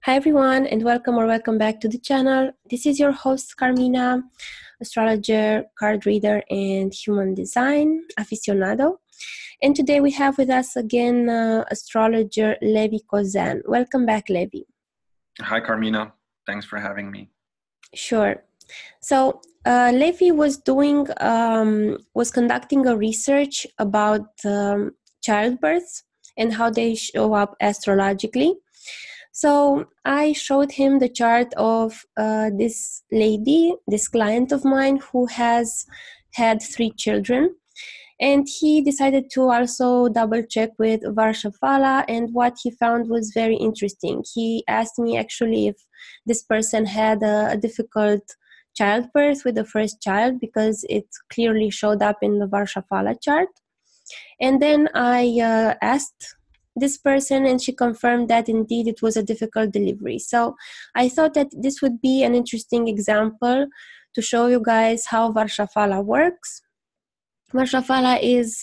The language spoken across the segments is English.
Hi everyone, and welcome back to the channel. This is your host Carmina, astrologer, card reader, and human design aficionado. And today we have with us again astrologer Levi Kozan. Welcome back, Levi. Hi Carmina, thanks for having me. Sure. So Levi was conducting a research about childbirth and how they show up astrologically. So I showed him the chart of this lady, this client of mine who has had 3 children. And he decided to also double check with Varshaphala, and what he found was very interesting. He asked me actually if this person had a difficult childbirth with the first child, because it clearly showed up in the Varshaphala chart. And then I asked this person, and she confirmed that indeed it was a difficult delivery. So I thought that this would be an interesting example to show you guys how Varshaphala works. Varshaphala is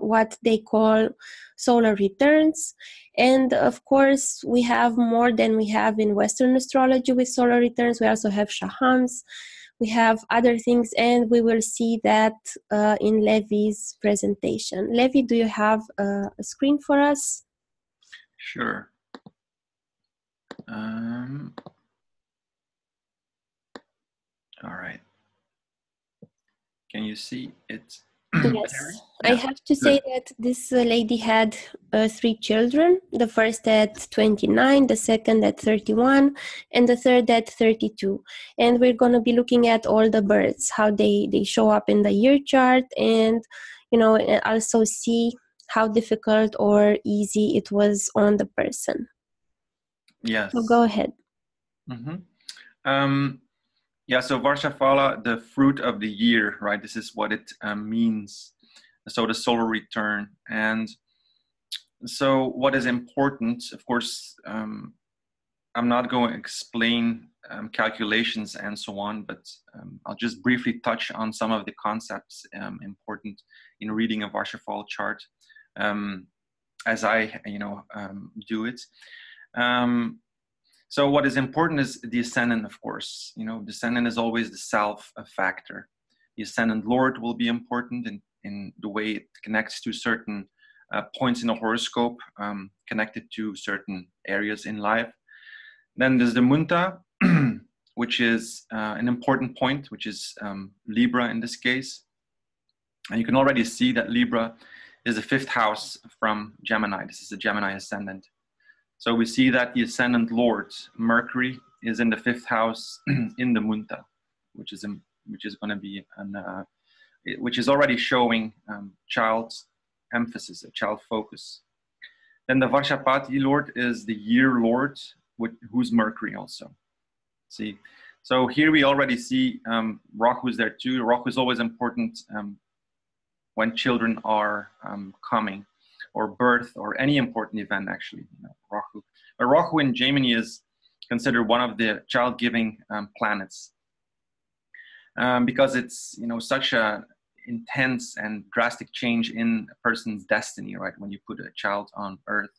what they call solar returns. And of course, we have more than we have in Western astrology with solar returns. We also have Shahams. We have other things, and we will see that in Levi's presentation. Levi, do you have a screen for us? Sure. All right. Can you see it? Yes. Yeah. I have to say that this lady had 3 children, the first at 29, the second at 31, and the third at 32. And we're going to be looking at all the births, how they show up in the year chart, and also see how difficult or easy it was on the person. Yes. So go ahead. So Varshaphala, the fruit of the year, right? This is what it means. So the solar return. And so what is important, of course, I'm not going to explain calculations and so on, but I'll just briefly touch on some of the concepts important in reading a Varshaphala chart as I, do it. So what is important is the ascendant, of course. The ascendant is always the self factor. The ascendant lord will be important in the way it connects to certain points in the horoscope, connected to certain areas in life. Then there's the munta, which is an important point, which is Libra in this case. And you can already see that Libra is the 5th house from Gemini. This is the Gemini ascendant. So we see that the ascendant lord, Mercury, is in the 5th house in the munta, which is going to be which is already showing child emphasis, a child focus. Then the Varshapati lord is the year lord, who's Mercury also. See, so here we already see Rahu is there too. Rahu is always important when children are coming, or birth, or any important event, actually. Rahu. But Rahu in Gemini is considered one of the child-giving planets because it's such a intense and drastic change in a person's destiny, right? When you put a child on Earth.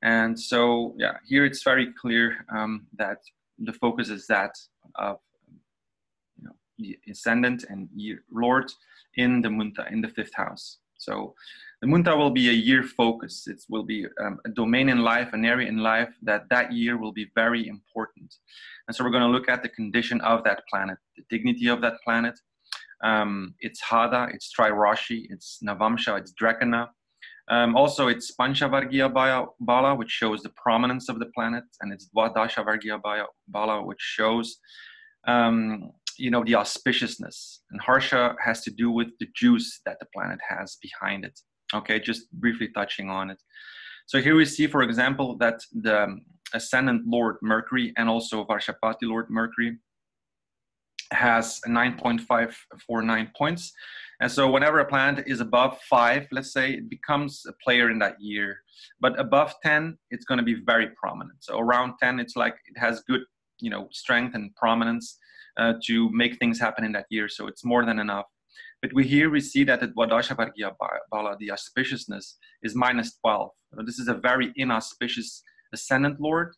And so, yeah, here it's very clear that the focus is that of the ascendant and year lord in the munta, in the 5th house. So the munta will be a year focus. It will be a domain in life, an area in life that year will be very important. And so we're going to look at the condition of that planet, the dignity of that planet. It's Hada, it's Trirashi, it's Navamsha, it's Drekana. Also, it's Panchavargiya Bala, which shows the prominence of the planet, and it's Dvadasha Vargiya Bala, which shows the auspiciousness. And Harsha has to do with the juice that the planet has behind it. Okay, just briefly touching on it. So here we see, for example, that the ascendant Lord Mercury and also Varshapati Lord Mercury has 9.549 points. And so whenever a planet is above 5, let's say, it becomes a player in that year. But above 10, it's going to be very prominent. So around 10, it's like it has good, strength and prominence to make things happen in that year. So it's more than enough. But we see that at Dvadasha Vargiya Bala, the auspiciousness is -12. So this is a very inauspicious ascendant lord.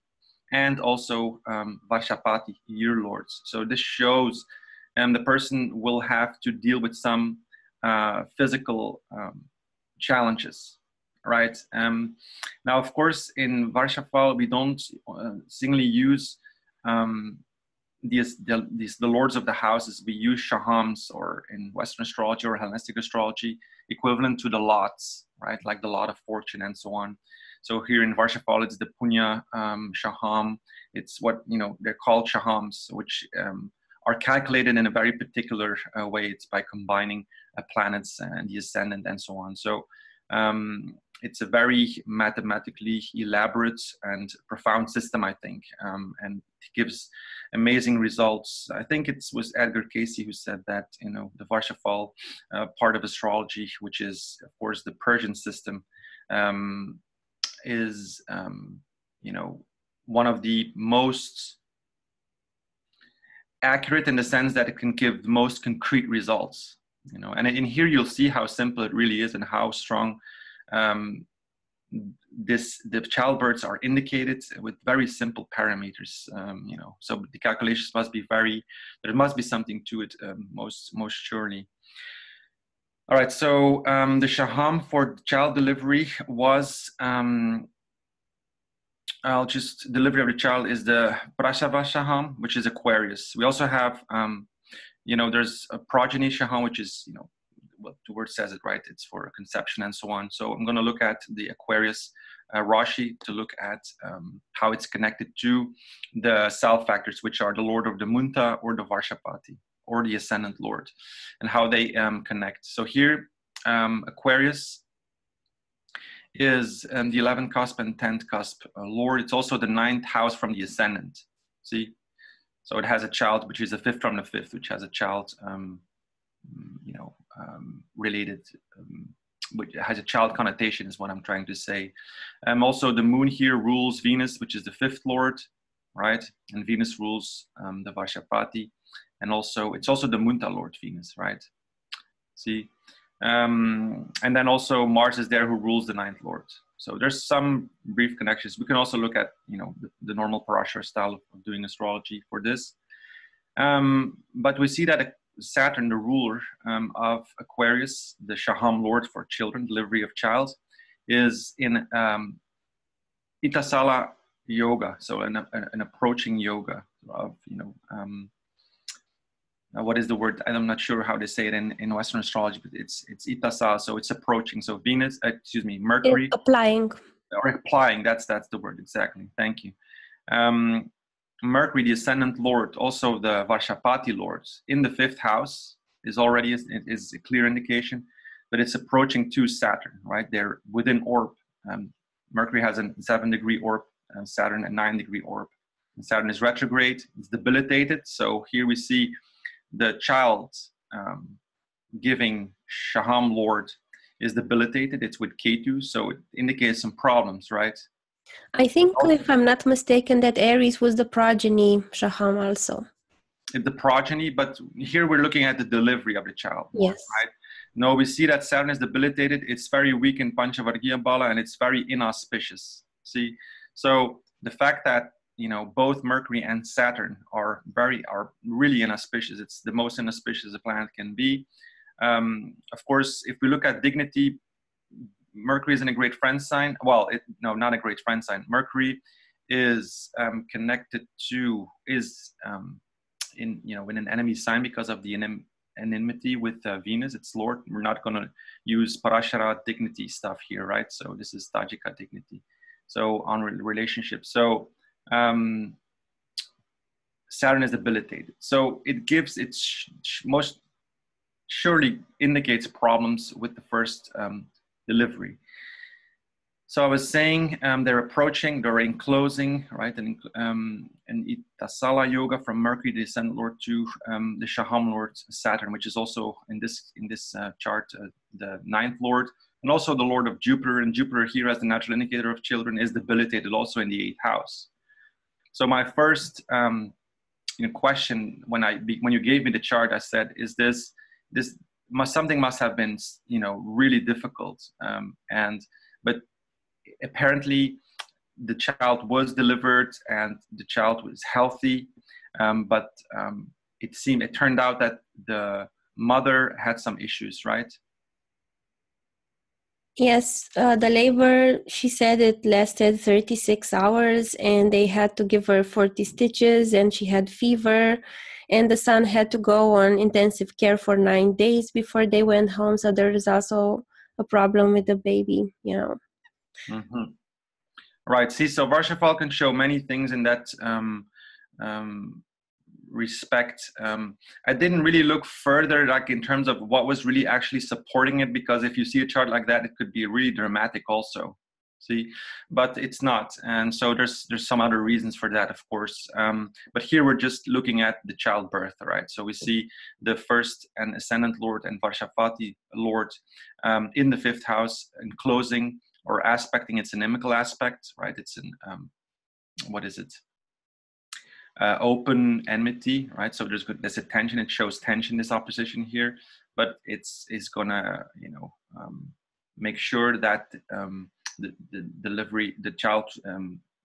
and also Varshapati, year lords. So this shows the person will have to deal with some physical challenges, right? Now, of course, in Varshaphala, we don't singly use the lords of the houses. We use shahams, or in Western astrology or Hellenistic astrology, equivalent to the lots, right? Like the lot of fortune and so on. So here in Varshaphala, it's the Punya shaham. It's what, they're called shahams, which are calculated in a very particular way. It's by combining planets and the ascendant and so on. So it's a very mathematically elaborate and profound system, I think, and it gives amazing results. I think it was Edgar Cayce who said that, the Varshaphala part of astrology, which is, of course, the Persian system, is, one of the most accurate in the sense that it can give the most concrete results. And in here you'll see how simple it really is and how strong the childbirths are indicated with very simple parameters. So the calculations must be there must be something to it, most surely. All right, so the shaham for child delivery was, delivery of the child is the Prashava shaham, which is Aquarius. We also have, there's a progeny shaham, which is, what the word says it, right? It's for conception and so on. So I'm going to look at the Aquarius Rashi to look at how it's connected to the South factors, which are the Lord of the Munta or the Varshapati or the Ascendant Lord, and how they connect. So here, Aquarius is the 11th cusp and 10th cusp Lord. It's also the 9th house from the Ascendant. See? So it has a child, which is the 5th from the 5th, which has a child, related, which has a child connotation is what I'm trying to say. Also the moon here rules Venus, which is the 5th Lord, right? And Venus rules the Varshapati. And also, it's also the Munta Lord, Venus, right? See? And then also Mars is there, who rules the 9th Lord. So there's some brief connections. We can also look at, the normal Parashar style of doing astrology for this. But we see that Saturn, the ruler of Aquarius, the Shaham Lord for children, delivery of child, is in Itasala yoga, so an approaching yoga of, what is the word? I'm not sure how they say it in Western astrology, but it's Itasala, so it's approaching. So Venus, Mercury. It's applying. Or applying, that's the word, exactly. Thank you. Mercury, the Ascendant Lord, also the Varshapati Lords, in the 5th house is already is a clear indication, but it's approaching to Saturn, right? They're within orb. Mercury has a 7-degree orb, and Saturn a 9-degree orb. And Saturn is retrograde, it's debilitated. So here we see the child giving Shaham Lord is debilitated. It's with Ketu, so it indicates some problems, right? I think, if I'm not mistaken, that Aries was the progeny Shaham also. The progeny, but here we're looking at the delivery of the child. Yes. Right? No, we see that Saturn is debilitated. It's very weak in Panchavargiya Bala, and it's very inauspicious. See, so the fact that both Mercury and Saturn are really inauspicious. It's the most inauspicious a planet can be. Of course, if we look at dignity, Mercury is in a great friend sign. Well, not a great friend sign. Mercury is connected to in an enemy sign because of the enmity with Venus. It's Lord. We're not going to use Parashara dignity stuff here, right? So this is Tajika dignity. So on relationships. So Saturn is debilitated. So it gives most surely indicates problems with the first delivery. So I was saying they're approaching, they're enclosing, right? And Itasala yoga from Mercury, the Ascendant Lord, to the Shaham Lord Saturn, which is also in this chart the 9th Lord, and also the Lord of Jupiter. And Jupiter here, as the natural indicator of children, is debilitated also in the 8th house. So my first question when you gave me the chart, I said, is something must have been really difficult, but apparently the child was delivered and the child was healthy, but it turned out that the mother had some issues, right? Yes, the labor, she said it lasted 36 hours and they had to give her 40 stitches and she had fever, and the son had to go on intensive care for 9 days before they went home. So there is also a problem with the baby, you know. Mm-hmm. Right. See, so Varshaphala can show many things in that respect. I didn't really look further, like in terms of what was really actually supporting it, because if you see a chart like that, it could be really dramatic also. See, but it's not, and so there's some other reasons for that, of course. But here we're just looking at the childbirth, right? So we see the first and ascendant lord and Varshapati lord in the fifth house, enclosing or aspecting its inimical aspect, right? It's an what is it? Open enmity, right? So there's a tension. It shows tension, this opposition here, but it's gonna, you know, make sure that the delivery, the child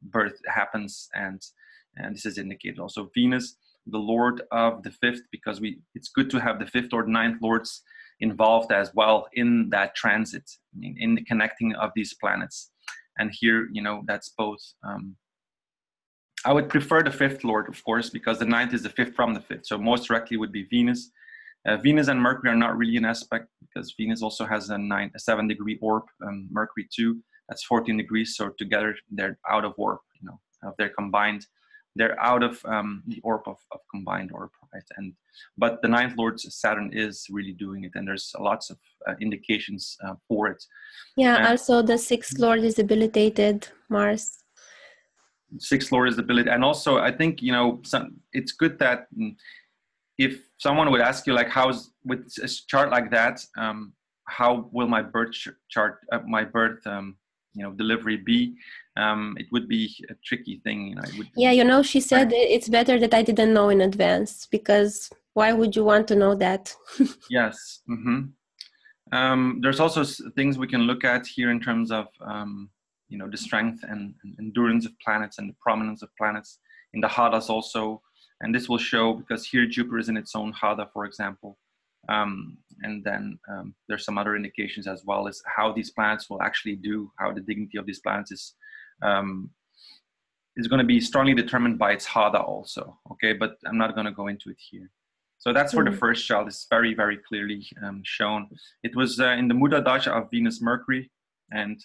birth happens, and this is indicated also. Venus, the lord of the fifth, because it's good to have the fifth or ninth lords involved as well in that transit, in the connecting of these planets. And here, you know, that's both. I would prefer the fifth lord, of course, because the ninth is the fifth from the fifth. So most directly would be Venus. Venus and Mercury are not really an aspect, because Venus also has a 7-degree orb, Mercury too. That's 14 degrees. So together they're out of orb, you know, they're combined. They're out of the orb of combined orb, right? But the ninth lord, Saturn, is really doing it, and there's lots of indications for it. Yeah, also the sixth lord is debilitated, Mars. Sixth lord is the ability, and also I think, you know, it's good that if someone would ask you, like, how's with a chart like that, how will my birth chart, my birth, you know, delivery be? It would be a tricky thing, you know. Yeah, you know, she said it's better that I didn't know in advance, because why would you want to know that? Yes. Mm-hmm. There's also things we can look at here in terms of you know, the strength and endurance of planets and the prominence of planets in the hadas also. And this will show, because here Jupiter is in its own hada, for example. And then there's some other indications as well as how these planets will actually do, how the dignity of these planets is going to be strongly determined by its hada also. Okay, but I'm not going to go into it here. So that's for the first child. It's very, very clearly shown. It was in the Muda Dasha of Venus Mercury, and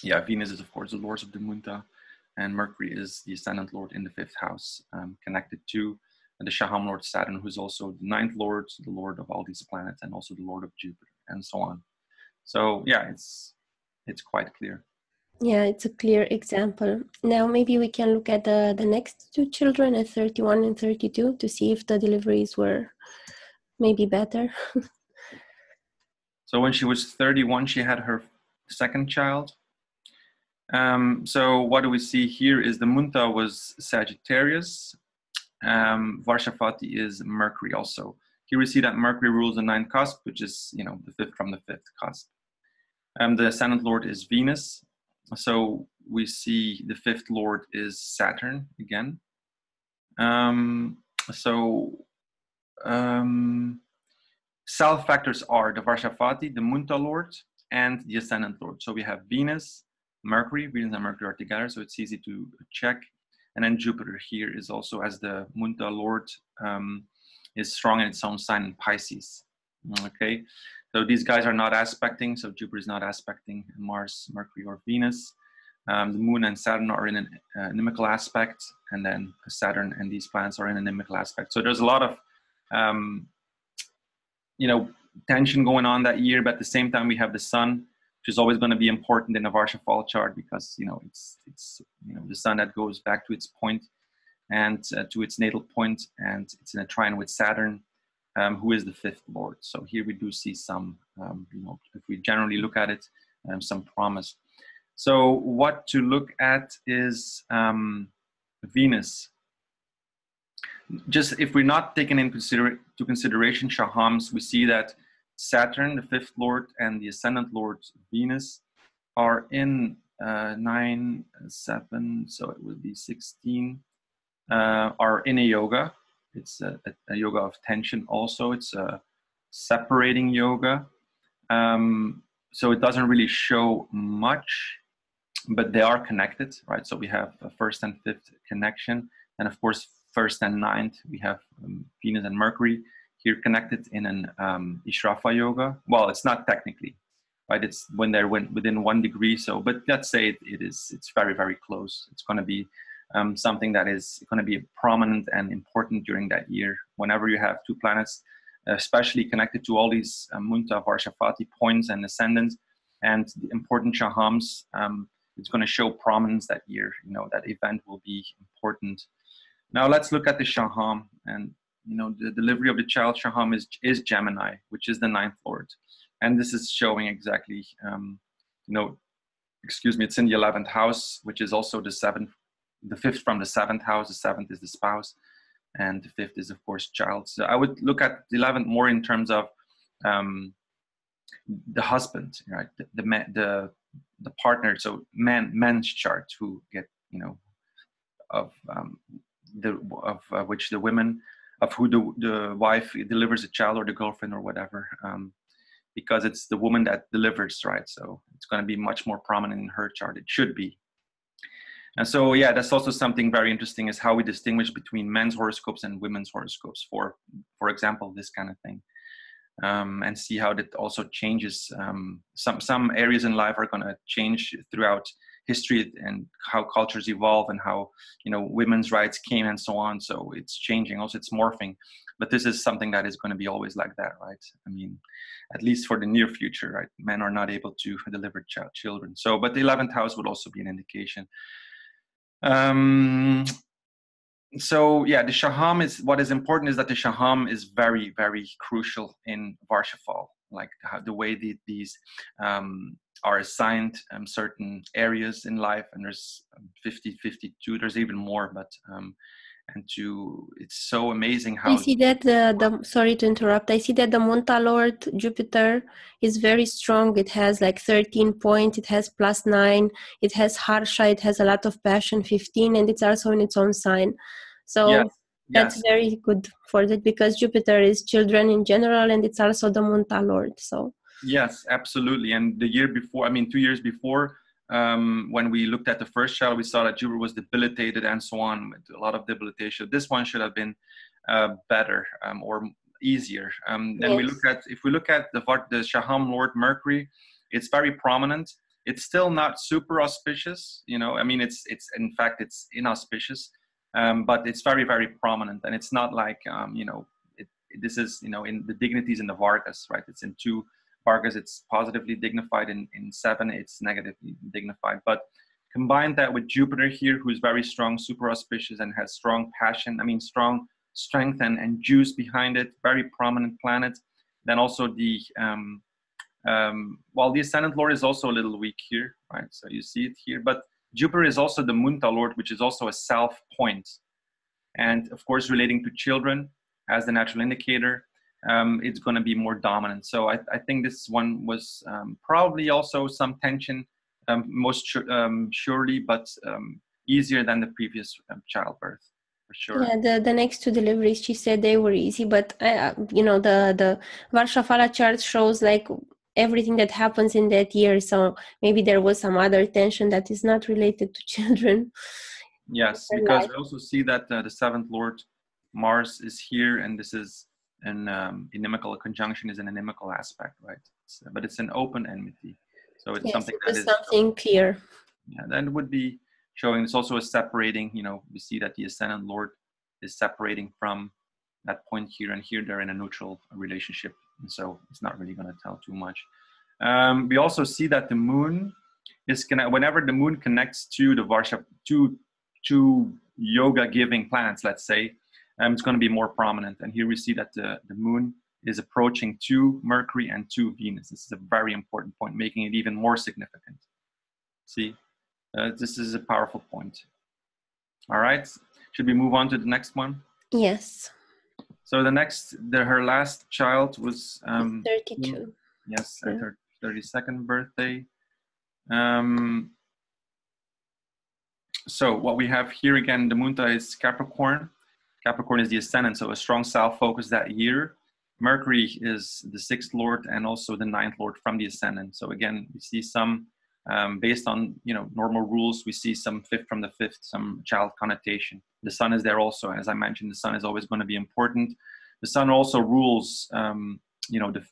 yeah, Venus is, of course, the lord of the Munta, and Mercury is the ascendant lord in the fifth house, connected to the Shaham lord Saturn, who's also the ninth lord, the lord of all these planets, and also the lord of Jupiter, and so on. So yeah, it's quite clear. Yeah, it's a clear example. Now maybe we can look at the next two children at 31 and 32 to see if the deliveries were maybe better. So when she was 31, she had her second child. So what do we see here is the Munta was Sagittarius. Varshaphala is Mercury also. Here we see that Mercury rules the ninth cusp, which is, you know, the fifth from the fifth cusp. The ascendant lord is Venus. So we see the fifth lord is Saturn again. South factors are the Varshaphala, the Munta lord, and the ascendant lord. So we have Venus, Mercury. Venus and Mercury are together, so it's easy to check. And then Jupiter here is also, as the Munta lord, is strong in its own sign in Pisces. Okay, so these guys are not aspecting. So Jupiter is not aspecting Mars, Mercury, or Venus. The Moon and Saturn are in an inimical aspect, and then Saturn and these planets are in an inimical aspect. So there's a lot of you know, tension going on that year, but at the same time we have the sun, which is always going to be important in a Varshaphala chart, because, you know, it's you know, the sun that goes back to its point and to its natal point, and it's in a trine with Saturn, who is the fifth lord. So here we do see some, you know, if we generally look at it, some promise. So what to look at is Venus. Just if we're not taking into consideration Shahams, we see that Saturn, the fifth lord, and the ascendant lord Venus are in 9, 7, so it will be 16, are in a yoga. It's a yoga of tension also. It's a separating yoga. So it doesn't really show much, but they are connected, right? So we have a first and fifth connection. And of course, first and ninth, we have Venus and Mercury here connected in an Ishrafa yoga. Well, it's not technically, right? It's when they're within 1 degree. So, but let's say it's very, very close. It's going to be something that is going to be prominent and important during that year. Whenever you have 2 planets, especially connected to all these Munta, Varshapati points and ascendants and the important Shahams, it's going to show prominence that year. You know, that event will be important. Now let's look at the Shaham. And, you know, the delivery of the child Shaham is Gemini, which is the 9th lord. And this is showing exactly, you know, excuse me, it's in the 11th house, which is also the 7th, the 5th from the 7th house. The 7th is the spouse. And the 5th is, of course, child. So I would look at the 11th more in terms of the husband, right? The partner. So men's chart who get, you know, of which the women, of who the wife delivers a child, or the girlfriend or whatever, because it's the woman that delivers, right? So it's going to be much more prominent in her chart. It should be. And so, yeah, that's also something very interesting, is how we distinguish between men's horoscopes and women's horoscopes, for example, this kind of thing, and see how that also changes. Some areas in life are going to change throughout history, and how cultures evolve, and how, you know, women's rights came and so on. So it's changing, also it's morphing. But this is something that is going to be always like that, right? I mean, at least for the near future, right? Men are not able to deliver children. So, but the 11th house would also be an indication. So yeah, the Shaham is, what is important is that the Shaham is very, very crucial in Varshaphala, like how the way these are assigned certain areas in life, and there's 50, 52, there's even more, but it's so amazing how. I see that sorry to interrupt. I see that the Monta Lord Jupiter is very strong. It has like 13 points. It has +9. It has Harsha. It has a lot of passion, 15, and it's also in its own sign. So yes, that's very good for that, because Jupiter is children in general, and it's also the Monta Lord. So yes, absolutely. And the year before, I mean, 2 years before, when we looked at the first child, we saw that Jupiter was debilitated and so on, with a lot of debilitation. This one should have been better or easier. Then yes. If we look at the Shaham Lord Mercury, it's very prominent. It's still not super auspicious, you know. I mean, it's in fact it's inauspicious, but it's very, very prominent, and it's not like you know, this is, you know, in the dignities in the Vargas, right? It's in 2 Vargas, it's positively dignified. In 7, it's negatively dignified. But combine that with Jupiter here, who's very strong, super auspicious, and has strong passion, I mean, strong strength and juice behind it, very prominent planet. Then also the, the Ascendant Lord is also a little weak here, right? So you see it here. But Jupiter is also the Munta Lord, which is also a self point. And of course, relating to children as the natural indicator, it's going to be more dominant. So I think this one was probably also some tension, surely, but easier than the previous childbirth, for sure. Yeah, the next 2 deliveries, she said they were easy, but you know, the Varshaphala chart shows like everything that happens in that year. So maybe there was some other tension that is not related to children. Yes, because we also see that the 7th Lord Mars is here, and this is an inimical conjunction, is an inimical aspect, right? But it's an open enmity, so it's something that is something clear. Yeah, then it would be showing. It's also a separating. You know, we see that the Ascendant Lord is separating from that point here, and here they're in a neutral relationship, and so it's not really going to tell too much. We also see that the Moon is whenever the Moon connects to the two yoga-giving planets, let's say, it's going to be more prominent. And here we see that the Moon is approaching 2 Mercury and 2 Venus. This is a very important point, making it even more significant. See, this is a powerful point. All right, should we move on to the next one? Yes. So the next, her last child was 32. Yes, at her 32nd birthday. So what we have here again, the Munta is Capricorn. Capricorn is the ascendant, so a strong self-focus that year. Mercury is the 6th lord and also the 9th lord from the ascendant. So again, we see some, based on normal rules, we see some 5th from the 5th, some child connotation. The sun is there also. As I mentioned, the sun is always going to be important. The sun also rules, the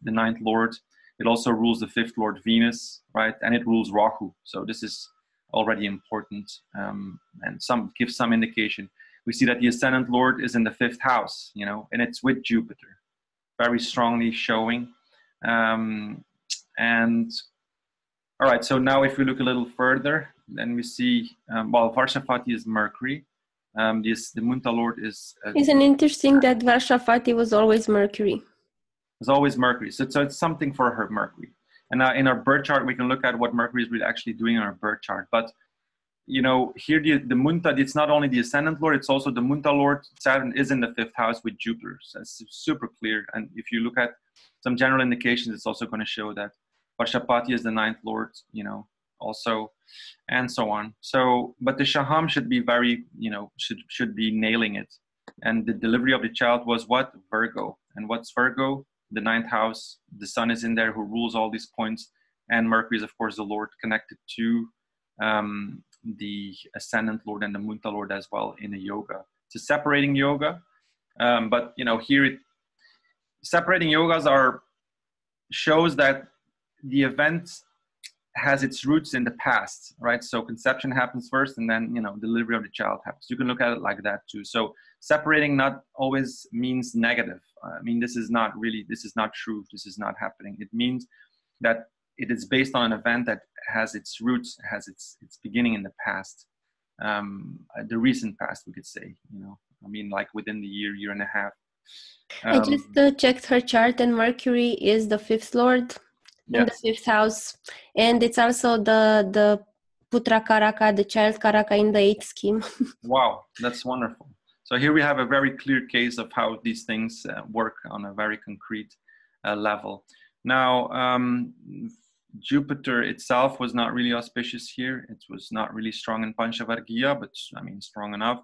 9th lord. It also rules the 5th lord Venus, right? And it rules Rahu. So this is already important, and gives some indication. We see that the ascendant lord is in the 5th house, and it's with Jupiter, very strongly showing. And all right, so now if we look a little further, then we see, Varshaphala is Mercury. The Munta lord is... Isn't it interesting that Varshaphala was always Mercury? It's always Mercury. So it's something for her, Mercury. And now in our birth chart, we can look at what Mercury is really actually doing in our birth chart. But, here the Munta, it's not only the ascendant lord, it's also the Munta lord. Saturn is in the 5th house with Jupiter. So it's super clear. And if you look at some general indications, it's also going to show that Varshaphala is the 9th lord, also, and so on. So, but the Shaham should be very, should be nailing it. And the delivery of the child was what? Virgo. And what's Virgo? The 9th house. The sun is in there who rules all these points. And Mercury is, of course, the lord connected to the ascendant lord and the Munta lord as well in the yoga. It's a separating yoga. But, here, separating yogas shows that the event has its roots in the past, right? So conception happens first and then, delivery of the child happens. You can look at it like that too. So separating not always means negative. This is not true. This is not happening. It means that it is based on an event that has its roots, has its beginning in the past, the recent past, we could say, like within the year and a half. I just checked her chart, and Mercury is the 5th lord in the 5th house, and it's also the Putra Karaka, the child Karaka in the 8th scheme. Wow, that's wonderful. So here we have a very clear case of how these things work on a very concrete level. Now, Jupiter itself was not really auspicious here. It was not really strong in Panchavargiya, but strong enough.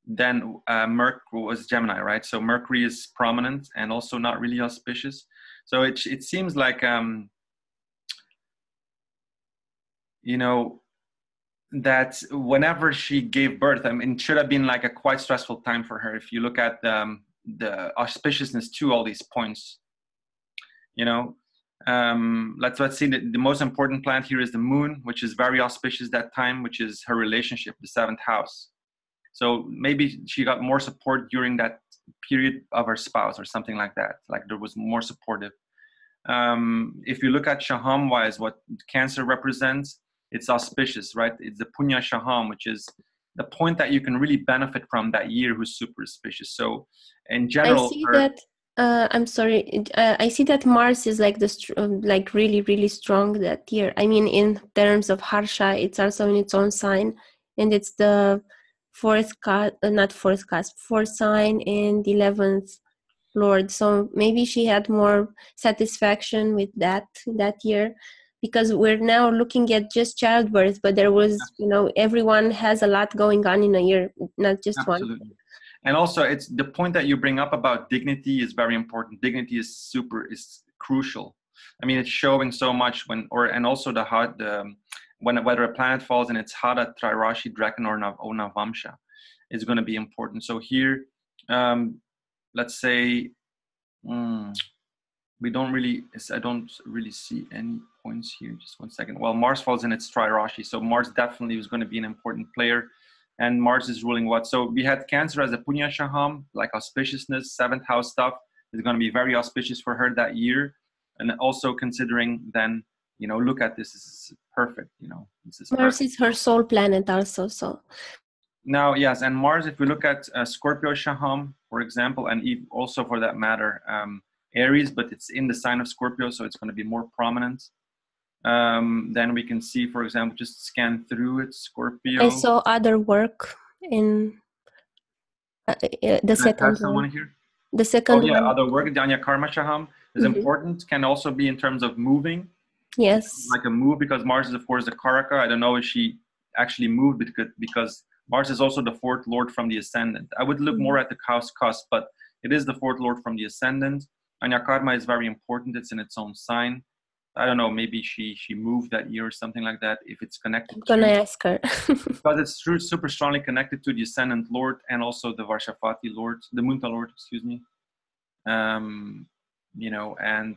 Then Mercury was Gemini, right? So Mercury is prominent and also not really auspicious. So it seems like, that whenever she gave birth, it should have been like a quite stressful time for her. If you look at the auspiciousness to all these points, let's see, the most important planet here is the moon, which is very auspicious that time, which is her relationship, the 7th house. So maybe she got more support during that period of her spouse or something like that. Like there was more supportive. If you look at Shaham wise, what Cancer represents, it's auspicious, right? It's the Punya Shaham, which is the point that you can really benefit from that year, who's super auspicious. So in general, I see that. I'm sorry. I see that Mars is like really, really strong that year. In terms of Harsha, it's also in its own sign, and it's the 4th sign and 11th lord. So maybe she had more satisfaction with that year, because we're now looking at just childbirth, but there was, everyone has a lot going on in a year, not just Absolutely. one. And also, it's the point that you bring up about dignity is very important. Dignity is crucial. It's showing so much and also whether a planet falls in its Hada, Trirashi, Draken, or Navamsha is going to be important. So here, let's say, I don't really see any points here. Just one second. Well, Mars falls in its Trirashi, so Mars definitely was going to be an important player. And Mars is ruling what? So we had Cancer as a Punya Shaham, like auspiciousness, 7th house stuff is going to be very auspicious for her that year. And also considering then, look at this is perfect, Mars is her soul planet also, so. Now, yes, and Mars, if we look at Scorpio Shaham, for example, and also for that matter, Aries, but it's in the sign of Scorpio, so it's going to be more prominent. Then we can see, for example, just scan through it, Scorpio. I saw other work in the second one. Here? The second one. Other work, Danya Karma Shaham is important, can also be in terms of moving. Yes. Like a move, because Mars is of course the Karaka. I don't know if she actually moved because Mars is also the fourth lord from the ascendant. I would look more at the house cusp, but it is the fourth lord from the ascendant. Anya Karma is very important. It's in its own sign. I don't know, maybe she moved that year or something like that, if it's connected I'm gonna ask her. because it's super strongly connected to the ascendant lord and also the Varshapati lord, the Munta lord, excuse me. You know, and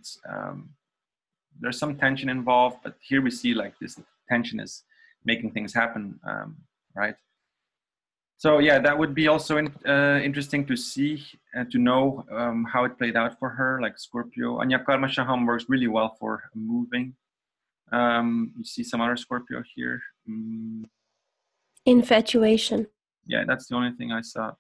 there's some tension involved, but here we see like this tension is making things happen, right? So yeah, that would be also interesting to see and to know how it played out for her, like Scorpio. Anya Karma Shaham works really well for moving. You see some other Scorpio here. Infatuation. Yeah, that's the only thing I saw.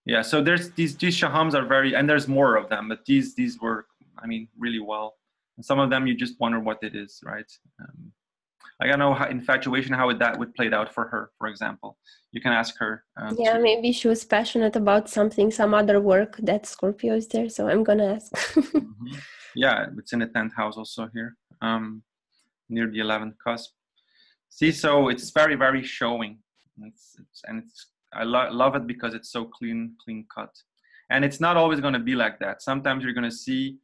Yeah, so there's these Shahams are very, and there's more of them, but these work, I mean, really well. And some of them you just wonder what it is, right? I don't know how infatuation, how that would played out for her, for example. You can ask her. Yeah, maybe she was passionate about something, some other work that Scorpio is there. So I'm gonna ask. Yeah, it's in the 10th house also here, near the 11th cusp. See, so it's very, very showing. I love it because it's so clean cut. And it's not always going to be like that. Sometimes you're going to see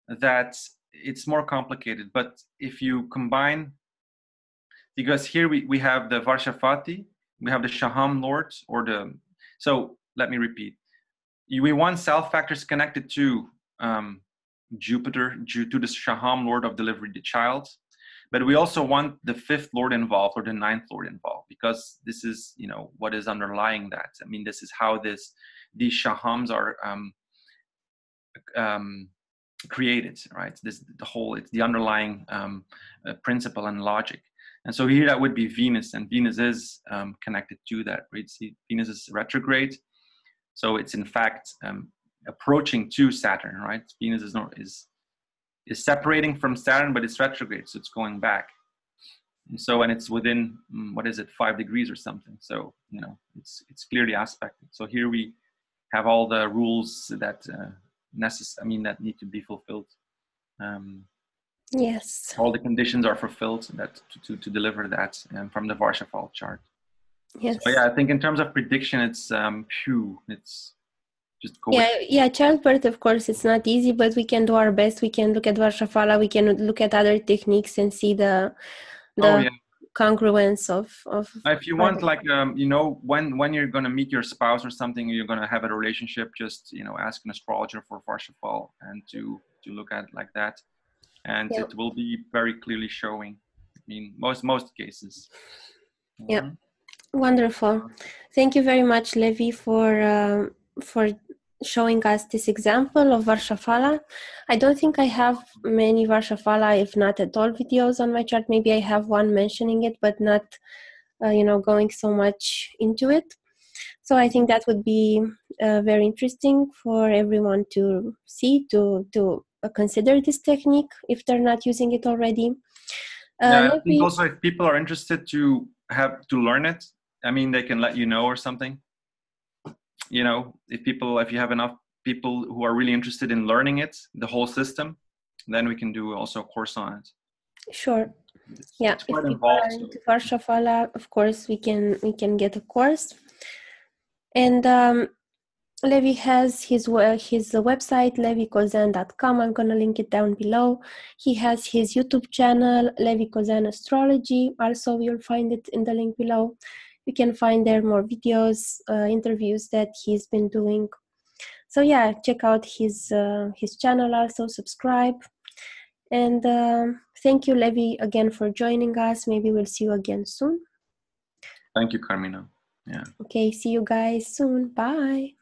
that it's more complicated. But if you combine, because here we have the Varshapati, we have the Shaham lords, so let me repeat. We want self factors connected to Jupiter, due to the Shaham lord of delivery, the child. But we also want the fifth lord involved or the ninth lord involved, because this is, you know, what is underlying that. I mean, this is how these Shahams are created, right? It's the underlying principle and logic. And so here that would be Venus, and Venus is connected to that, right? See, Venus is retrograde, so it's in fact approaching to Saturn, right? Venus is separating from Saturn, but it's retrograde, so it's going back. And so, and it's within 5 degrees or something. So, you know, it's clearly aspected. So here we have all the rules that that need to be fulfilled. Yes. All the conditions are fulfilled that to deliver that from the Varshaphala chart. Yes. So yeah, I think in terms of prediction, it's just go. Yeah. Childbirth, of course, it's not easy, but we can do our best. We can look at Varshaphala. We can look at other techniques and see the congruence of. If you want, like you know, when you're going to meet your spouse or something, you're going to have a relationship, just, you know, ask an astrologer for Varshaphala and to look at like that, and it will be very clearly showing. I mean, most cases. Yeah. Wonderful. Thank you very much, Levi, for showing us this example of Varshaphala. I don't think I have many Varshaphala, if not at all, videos on my chart. Maybe I have one mentioning it, but not, going so much into it. So I think that would be very interesting for everyone to see, to consider this technique if they're not using it already. I think also if people are interested to learn it, I mean, they can let you know or something. You know, if you have enough people who are really interested in learning it, the whole system, then we can do also a course on it. Sure. It's quite involved. If people are into Varshaphala, of course, we can get a course. And Levi has his website, levikozan.com. I'm going to link it down below. He has his YouTube channel, Levi Kozan Astrology. Also, you'll find it in the link below. You can find there more videos, interviews that he's been doing. So yeah, check out his channel also, subscribe. And thank you, Levi, again for joining us. Maybe we'll see you again soon. Thank you, Carmina. Yeah. Okay, see you guys soon. Bye.